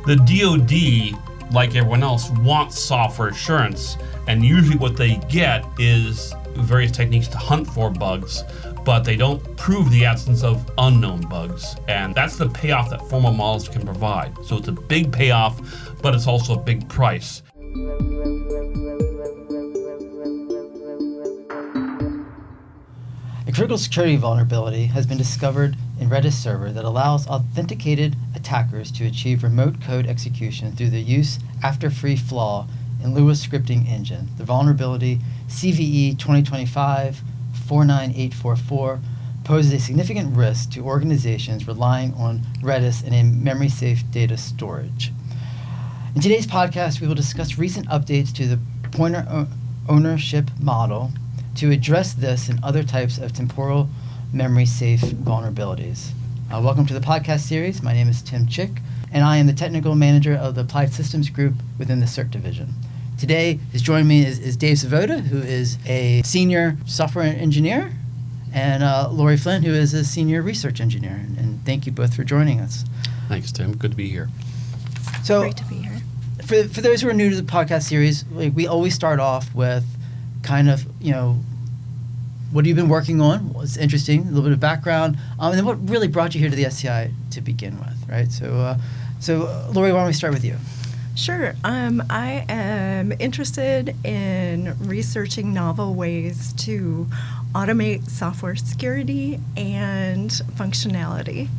The DoD, like everyone else, wants software assurance, and usually what they get is various techniques to hunt for bugs, but they don't prove the absence of unknown bugs. And that's the payoff that formal models can provide. So it's a big payoff, but it's also a big price. A critical security vulnerability has been discovered in Redis Server that allows authenticated attackers to achieve remote code execution through the use after free flaw in Lua scripting engine. The vulnerability CVE 2025-49844 poses a significant risk to organizations relying on Redis in a memory-safe data storage. In today's podcast, we will discuss recent updates to the pointer ownership model to address this and other types of temporal memory-safe vulnerabilities. Welcome to the podcast series. My name is Tim Chick, and I am the technical manager of the Applied Systems Group within the CERT division. Today, joining me is Dave Svoboda, who is a senior software engineer, and Lori Flynn, who is a senior research engineer. And thank you both for joining us. Thanks, Tim. Good to be here. So, great to be here. For those who are new to the podcast series, we always start off with kind of, what have you been working on? What's interesting, a little bit of background, and then what really brought you here to the SCI to begin with, right? So Lori, why don't we start with you? Sure. I am interested in researching novel ways to automate software security and functionality.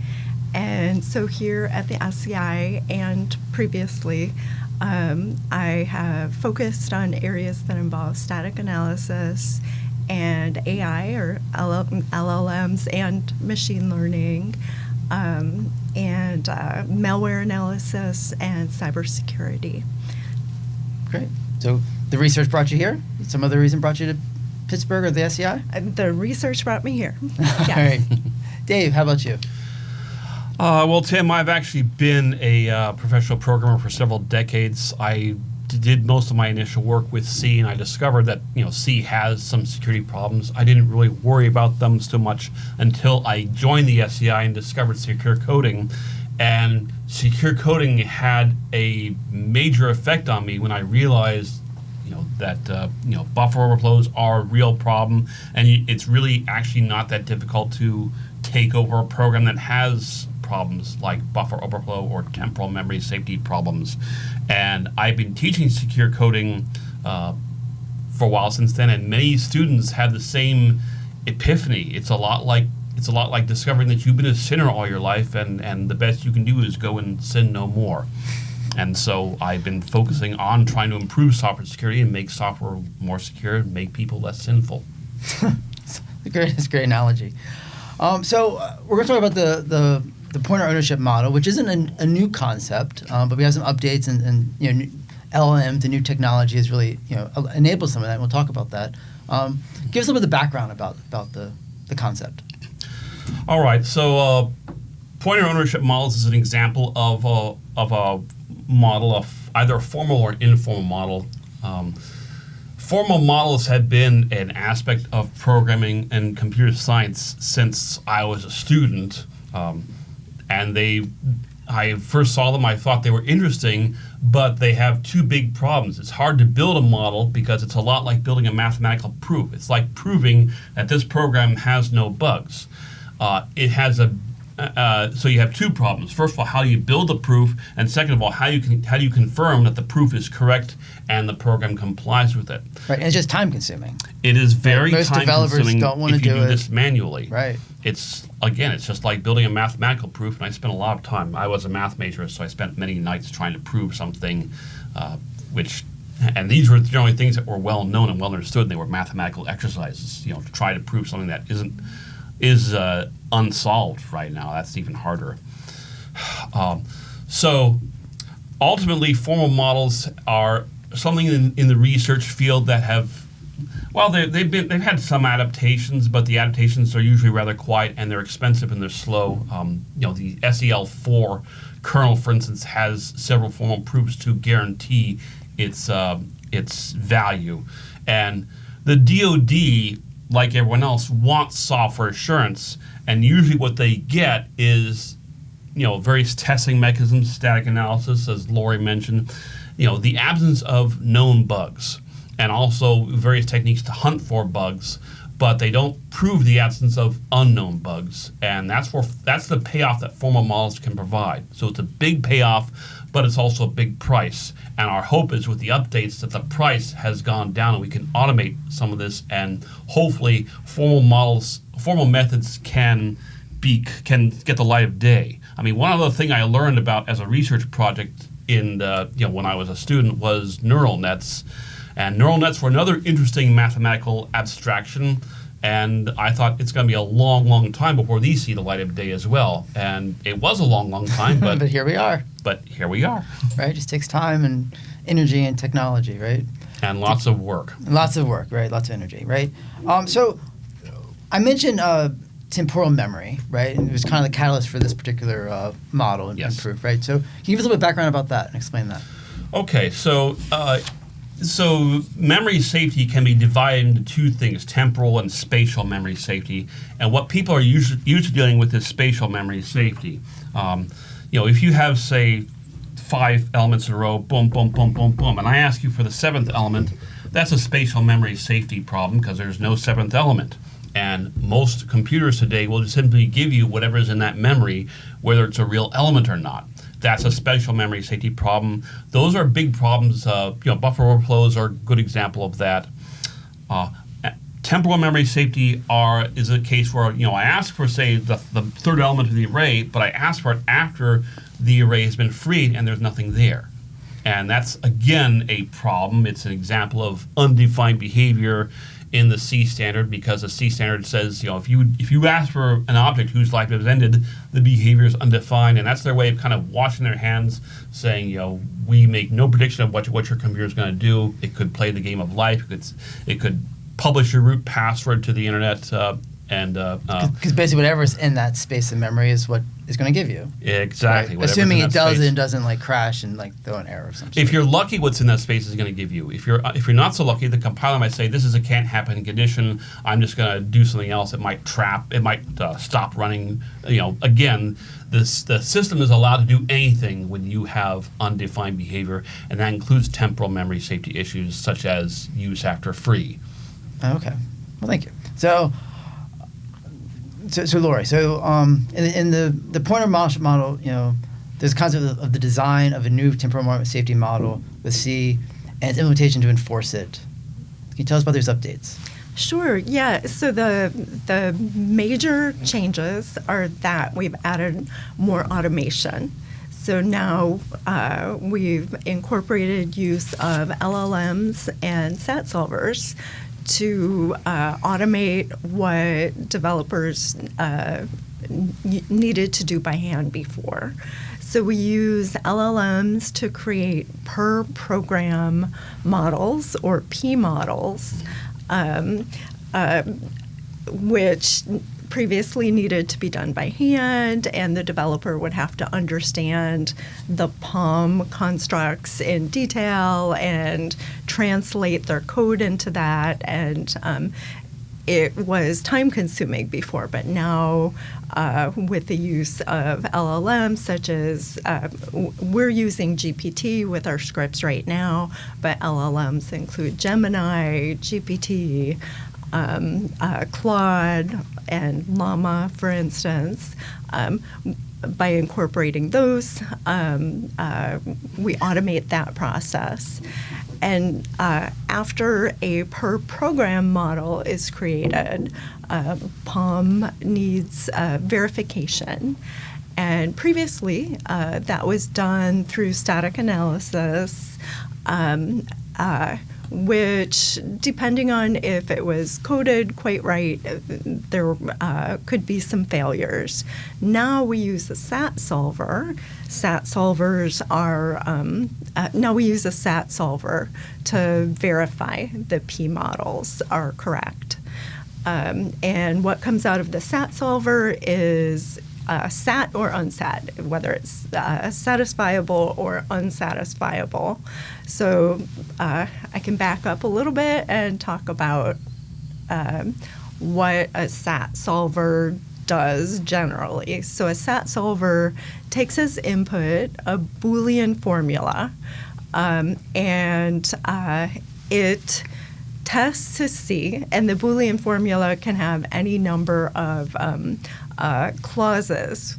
And so here at the SCI and previously, I have focused on areas that involve static analysis and AI or LLMs and machine learning, and malware analysis and cybersecurity. Great. So the research brought you here? Some other reason brought you to Pittsburgh or the SCI? The research brought me here. Yes. All right. Dave, how about you? Well, Tim, I've actually been a professional programmer for several decades. I did most of my initial work with C, and I discovered that C has some security problems. I didn't really worry about them so much until I joined the SCI and discovered secure coding. And secure coding had a major effect on me when I realized that buffer overflows are a real problem, and it's really actually not that difficult to take over a program that has problems like buffer overflow or temporal memory safety problems. And I've been teaching secure coding for a while since then, and many students have the same epiphany. It's a lot like discovering that you've been a sinner all your life, and the best you can do is go and sin no more. And so I've been focusing on trying to improve software security and make software more secure and make people less sinful. That's a great analogy. So we're going to talk about the pointer ownership model, which isn't a new concept, but we have some updates, and LLM, the new technology, has really enabled some of that, and we'll talk about that. Give us a little bit of the background about the concept. All right. So pointer ownership models is an example of a model of either a formal or informal model. Formal models have been an aspect of programming and computer science since I was a student. And I first saw them, I thought they were interesting, but they have two big problems. It's hard to build a model because it's a lot like building a mathematical proof. It's like proving that this program has no bugs. So you have two problems. First of all, how you build the proof, and second of all, how do you confirm that the proof is correct and the program complies with it. Right, and it's just time consuming. It is very most time developers consuming don't want to if you do it this manually. Right. It's just like building a mathematical proof, and I spent a lot of time. I was a math major, so I spent many nights trying to prove something, and these were generally things that were well known and well understood, and they were mathematical exercises, to try to prove something that is unsolved right now. That's even harder. So ultimately, formal models are something in the research field that have, they've had some adaptations, but the adaptations are usually rather quiet, and they're expensive and they're slow. The SEL4 kernel, for instance, has several formal proofs to guarantee its value, and the DoD, like everyone else, wants software assurance, and usually what they get is various testing mechanisms, static analysis, as Lori mentioned, the absence of known bugs, and also various techniques to hunt for bugs, but they don't prove the absence of unknown bugs. And that's the payoff that formal models can provide. So it's a big payoff, but it's also a big price. And our hope is with the updates that the price has gone down and we can automate some of this, and hopefully formal methods can get the light of day. I mean, one other thing I learned about as a research project when I was a student was neural nets. And neural nets were another interesting mathematical abstraction, and I thought it's going to be a long, long time before these see the light of day as well. And it was a long, long time, but but here we are. But here we are. Right, it just takes time and energy and technology, right? And lots of work. Lots of work, right? Lots of energy, right? So I mentioned temporal memory, right? And it was kind of the catalyst for this particular model and proof, right? So can you give us a little bit of background about that and explain that? Okay, so memory safety can be divided into two things, temporal and spatial memory safety. And what people are usually dealing with is spatial memory safety. If you have, say, 5 elements in a row, boom, boom, boom, boom, boom, and I ask you for the 7th element, that's a spatial memory safety problem because there's no 7th element. And most computers today will just simply give you whatever is in that memory, whether it's a real element or not. That's a spatial memory safety problem. Those are big problems. Buffer overflows are a good example of that. Temporal memory safety is a case where I ask for, say, the 3rd element of the array, but I ask for it after the array has been freed and there's nothing there. And that's, again, a problem. It's an example of undefined behavior in the C standard, because the C standard says, if you ask for an object whose life has ended, the behavior is undefined, and that's their way of kind of washing their hands, saying, we make no prediction of what your computer is going to do. It could play the game of life. It could publish your root password to the internet, because basically whatever's in that space of memory is what is going to give you. Exactly. Right? Assuming it does and doesn't crash and throw an error or something. If you're lucky, what's in that space is going to give you. If you're not so lucky, the compiler might say, this is a can't happen condition. I'm just going to do something else. It might stop running. Again, the system is allowed to do anything when you have undefined behavior, and that includes temporal memory safety issues such as use after free. Okay. Well, thank you. So Lori, in the pointer model, there's a concept of the design of a new temporal safety model with C and its implementation to enforce it. Can you tell us about those updates? Sure, yeah. So the major changes are that we've added more automation. So now we've incorporated use of LLMs and SAT solvers to automate what developers needed to do by hand before. So we use LLMs to create per program models, or P models, which previously needed to be done by hand, and the developer would have to understand the POM constructs in detail and translate their code into that. And it was time-consuming before, but now with the use of LLMs, such as we're using GPT with our scripts right now, but LLMs include Gemini, GPT, Claude, and Llama, for instance. By incorporating those, we automate that process. And after a per program model is created, POM needs verification. And previously, that was done through static analysis, which, depending on if it was coded quite right, there could be some failures. Now we use a SAT solver. SAT solvers are, now we use a SAT solver to verify the P models are correct. And what comes out of the SAT solver is SAT or unsat, whether it's satisfiable or unsatisfiable. So I can back up a little bit and talk about what a SAT solver does generally. So a SAT solver takes as input a Boolean formula, and it tests to see, and the Boolean formula can have any number of clauses,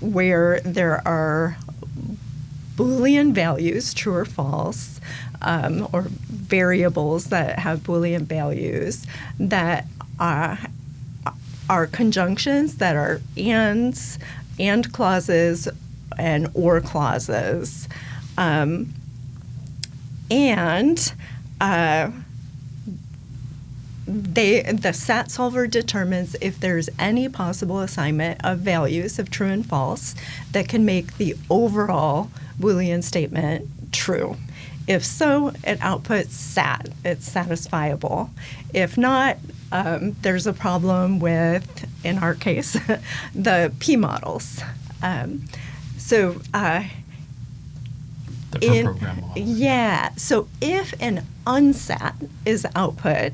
where there are Boolean values, true or false, or variables that have Boolean values that are conjunctions that are ands, and clauses, and or clauses. The SAT solver determines if there's any possible assignment of values of true and false that can make the overall Boolean statement true. If so, it outputs SAT. It's satisfiable. If not, there's a problem with, in our case, the P models. The per program model. Yeah. So if an unsat is output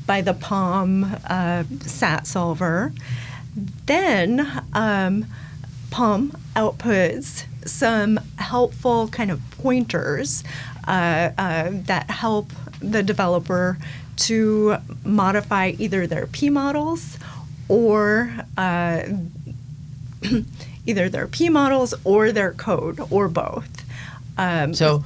by the POM SAT solver, then POM outputs some helpful kind of pointers that help the developer to modify either their P models or their code, or both. So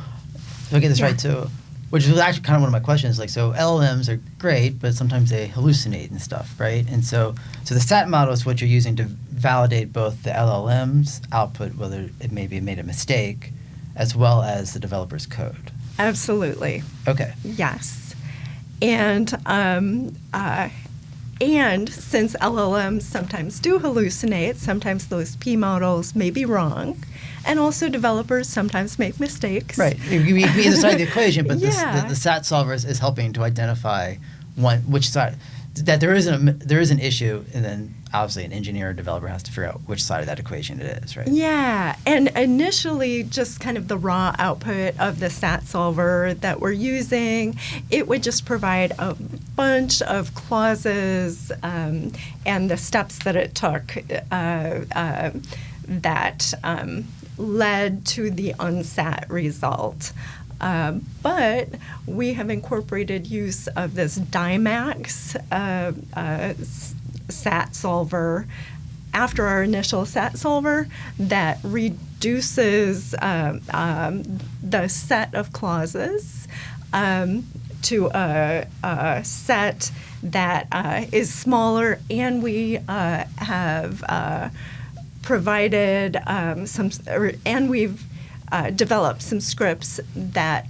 I get this right, so, which was actually kind of one of my questions, like, so LLMs are great, but sometimes they hallucinate and stuff, right? And so the SAT model is what you're using to validate both the LLM's output, whether it maybe made a mistake, as well as the developer's code. Absolutely. Okay. Yes. And since LLMs sometimes do hallucinate, sometimes those P models may be wrong, and also developers sometimes make mistakes. Right. You can either side of the equation, but Yeah. the SAT solver is helping to identify which side, that there is an issue, and then obviously an engineer or developer has to figure out which side of that equation it is, right? Yeah, and initially just kind of the raw output of the SAT solver that we're using, it would just provide a bunch of clauses and the steps that it took that led to the unsat result. But we have incorporated use of this DIMAX SAT solver after our initial SAT solver that reduces the set of clauses to a set that is smaller, and we have provided we've developed some scripts that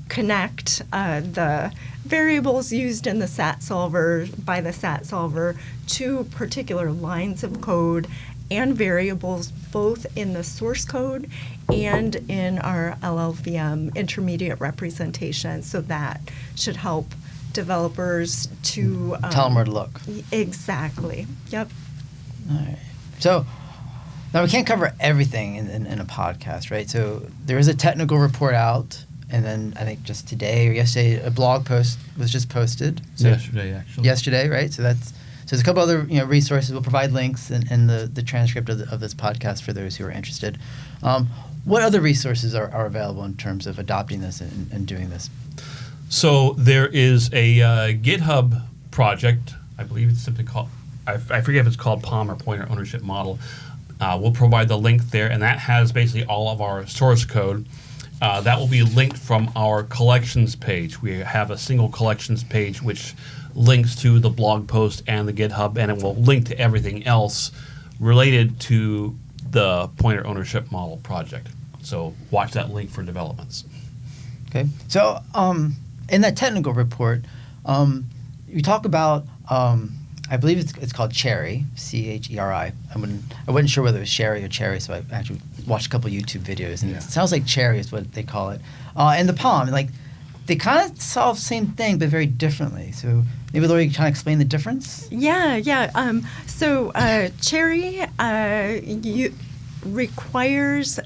connect the variables used in the SAT solver by the SAT solver to particular lines of code and variables both in the source code and in our LLVM intermediate representation. So that should help developers to Tell them where to look. Exactly. Yep. All right. So now we can't cover everything in a podcast, right? So there is a technical report out, and then I think just today or yesterday a blog post was just posted. So Yesterday, actually. Yesterday, right? So there's a couple other resources. We'll provide links in the transcript of this podcast for those who are interested. What other resources are available in terms of adopting this and doing this? So there is a GitHub project. I believe it's simply called, I forget if it's called POM or Pointer Ownership Model. We'll provide the link there, and that has basically all of our source code. That will be linked from our collections page. We have a single collections page which links to the blog post and the GitHub, and it will link to everything else related to the Pointer Ownership Model project. So watch that link for developments. Okay. So in that technical report, you talk about I believe it's called Cherry, CHERI. I wasn't sure whether it was Sherry or Cherry, so I actually watched a couple YouTube videos, and It sounds like Cherry is what they call it. And the POM, like, they kind of solve the same thing, but very differently. So maybe, Laura, you can kind of explain the difference? Yeah. So Cherry requires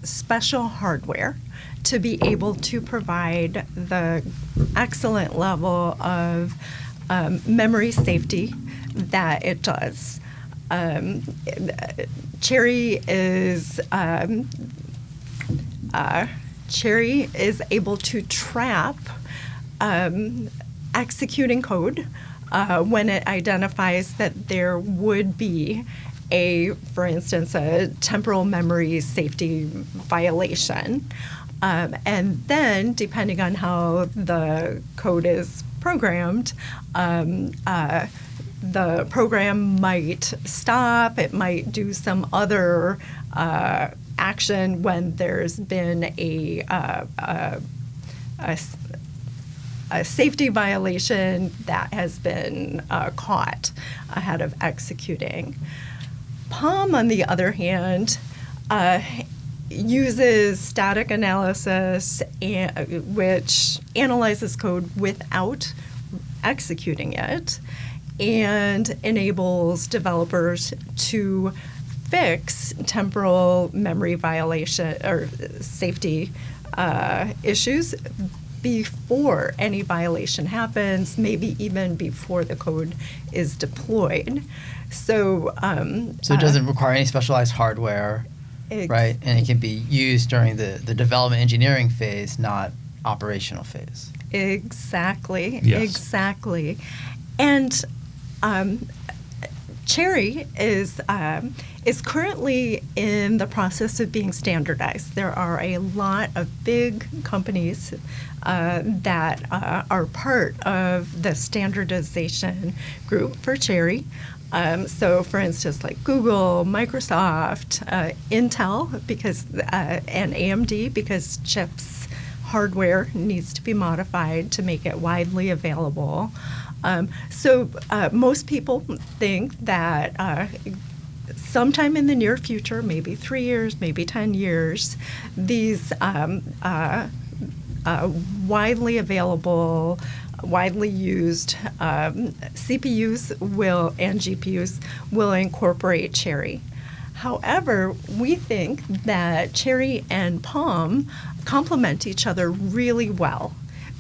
special hardware to be able to provide the excellent level of memory safety that it does. Cherry is able to trap executing code when it identifies that there would be for instance, a temporal memory safety violation. And then, depending on how the code is programmed, the program might stop. It might do some other action when there's been a safety violation that has been caught ahead of executing. POM, on the other hand, uses static analysis, which analyzes code without executing it, and enables developers to fix temporal memory violation or safety issues before any violation happens, maybe even before the code is deployed. So it doesn't require any specialized hardware, right? And it can be used during the development engineering phase, not operational phase. Exactly. Yes. Exactly. And Cherry is currently in the process of being standardized. There are a lot of big companies that are part of the standardization group for Cherry. So, for instance, like Google, Microsoft, Intel, and AMD, because chips hardware needs to be modified to make it widely available. So most people think that sometime in the near future, maybe 3 years, maybe 10 years, these widely available, widely used CPUs and GPUs will incorporate Cherry. However, we think that Cherry and POM complement each other really well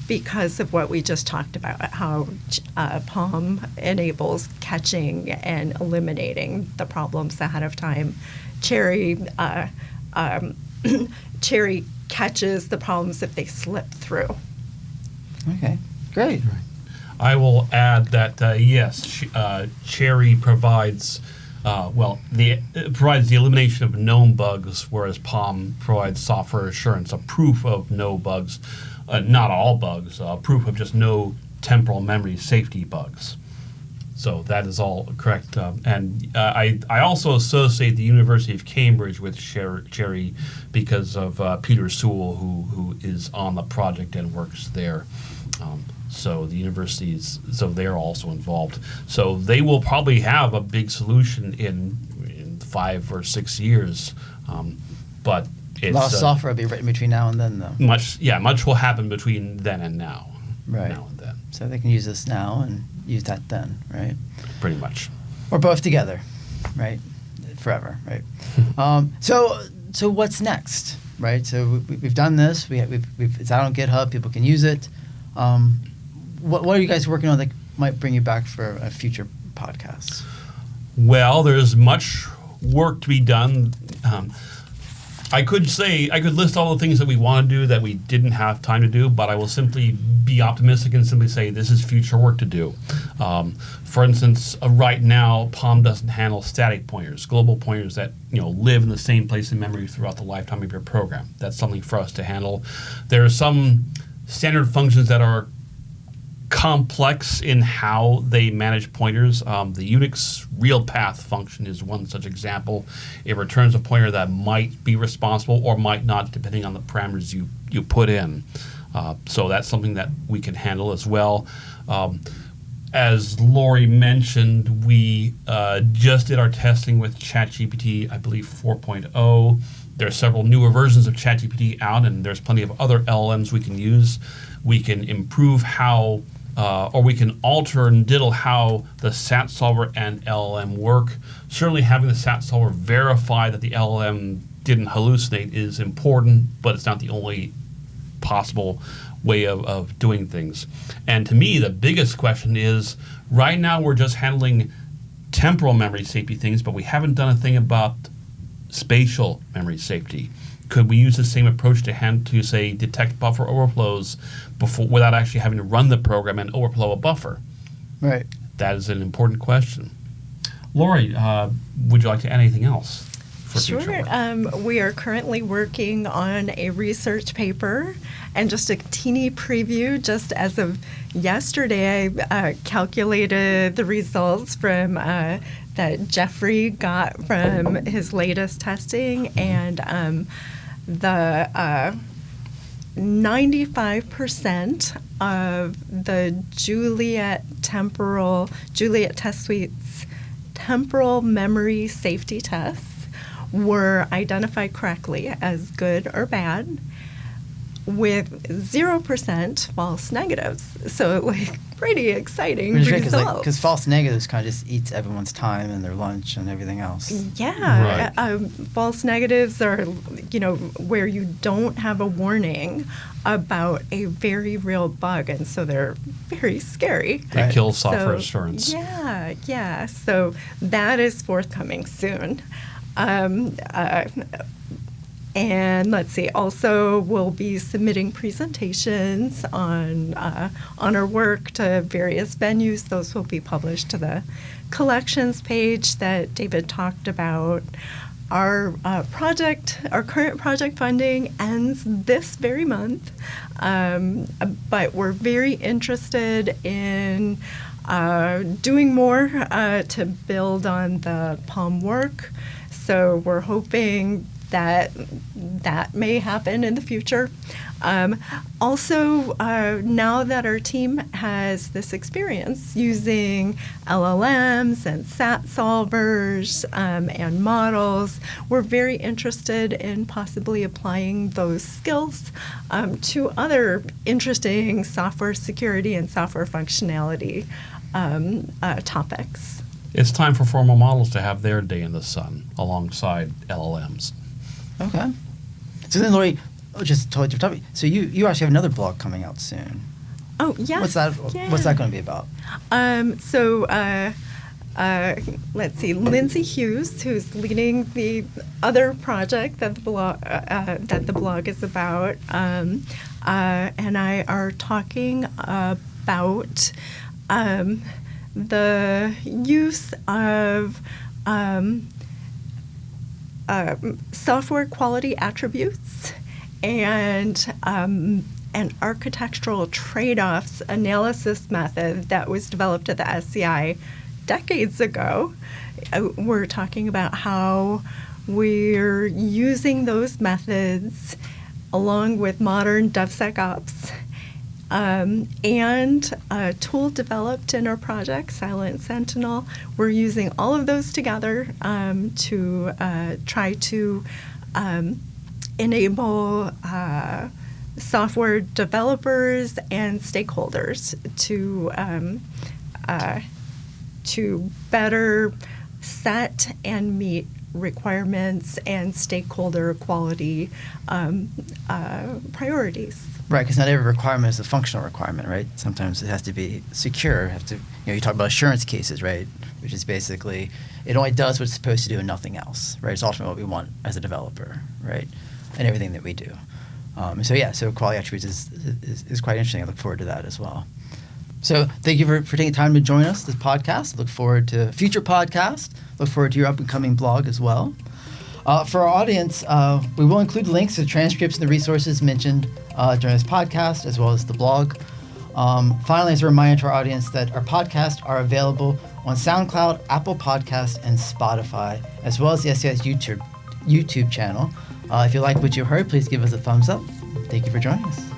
because of what we just talked about, how POM enables catching and eliminating the problems ahead of time. Cherry catches the problems if they slip through. Okay, great. I will add that yes, Cherry provides it provides the elimination of known bugs, whereas POM provides software assurance, a proof of no bugs, not all bugs, proof of just no temporal memory safety bugs. So that is all correct. And I also associate the University of Cambridge with Cherry because of Peter Sewell, who is on the project and works there. So the universities, they're also involved. So they will probably have a big solution in 5 or 6 years. But it's, a lot of software will be written between now and then, though. Much will happen between then and now. Right. Now and then. So they can use this now and use that then, right? Pretty much. Or both together, right? Forever, right? So what's next, right? So we've done this. It's out on GitHub. People can use it. What are you guys working on that might bring you back for a future podcast? Well, there's much work to be done. I could list all the things that we want to do that we didn't have time to do, but I will simply be optimistic and simply say this is future work to do. For instance, right now, POM doesn't handle static pointers, global pointers that live in the same place in memory throughout the lifetime of your program. That's something for us to handle. There are some standard functions that are complex in how they manage pointers. The Unix real path function is one such example. It returns a pointer that might be responsible or might not, depending on the parameters you put in. So that's something that we can handle as well. As Lori mentioned, we just did our testing with ChatGPT, I believe 4.0. There are several newer versions of ChatGPT out, and there's plenty of other LLMs we can use. We can improve or we can alter and diddle how the SAT solver and LLM work. Certainly having the SAT solver verify that the LLM didn't hallucinate is important, but it's not the only possible way of doing things. And to me, the biggest question is, right now we're just handling temporal memory safety things, but we haven't done a thing about spatial memory safety. Could we use the same approach to say, detect buffer overflows without actually having to run the program and overflow a buffer? Right. That is an important question. Lori, would you like to add anything else? Sure. We are currently working on a research paper, and just a teeny preview, just as of yesterday, I calculated the results from that Jeffrey got from his latest testing, and the 95% of the Juliet Test Suite's temporal memory safety tests were identified correctly as good or bad, with 0% false negatives. So, like, pretty exciting results. Because false negatives kind of just eats everyone's time and their lunch and everything else. Yeah. Right. False negatives are, where you don't have a warning about a very real bug, and so they're very scary. They kill software assurance. Yeah. So that is forthcoming soon. And let's see, also we'll be submitting presentations on our work to various venues. Those will be published to the collections page that David talked about. Our current project funding ends this very month, but we're very interested in doing more to build on the POM work. So we're hoping that may happen in the future. Also, now that our team has this experience using LLMs and SAT solvers and models, we're very interested in possibly applying those skills to other interesting software security and software functionality topics. It's time for formal models to have their day in the sun alongside LLMs. Okay. So then, Lori, just totally different topic. So you actually have another blog coming out soon. Oh, yes. What's that? Yeah. What's that going to be about? Let's see. Lindsay Hughes, who's leading the other project that the blog is about, and I are talking about the use of software quality attributes and an architectural trade-offs analysis method that was developed at the SCI decades ago. We're talking about how we're using those methods along with modern DevSecOps and a tool developed in our project, Silent Sentinel. We're using all of those together to try to enable software developers and stakeholders to better set and meet requirements and stakeholder quality priorities. Right, because not every requirement is a functional requirement, right? Sometimes it has to be secure. You talk about assurance cases, right? Which is basically, it only does what it's supposed to do and nothing else, right? It's ultimately what we want as a developer, right? And everything that we do. So quality attributes is quite interesting. I look forward to that as well. So thank you for taking time to join us, this podcast. Look forward to future podcasts. Look forward to your up-and-coming blog as well. For our audience, we will include links to transcripts and the resources mentioned during this podcast, as well as the blog. Finally, as a reminder to our audience that our podcasts are available on SoundCloud, Apple Podcasts, and Spotify, as well as the SCI's YouTube channel. If you like what you heard, please give us a thumbs up. Thank you for joining us.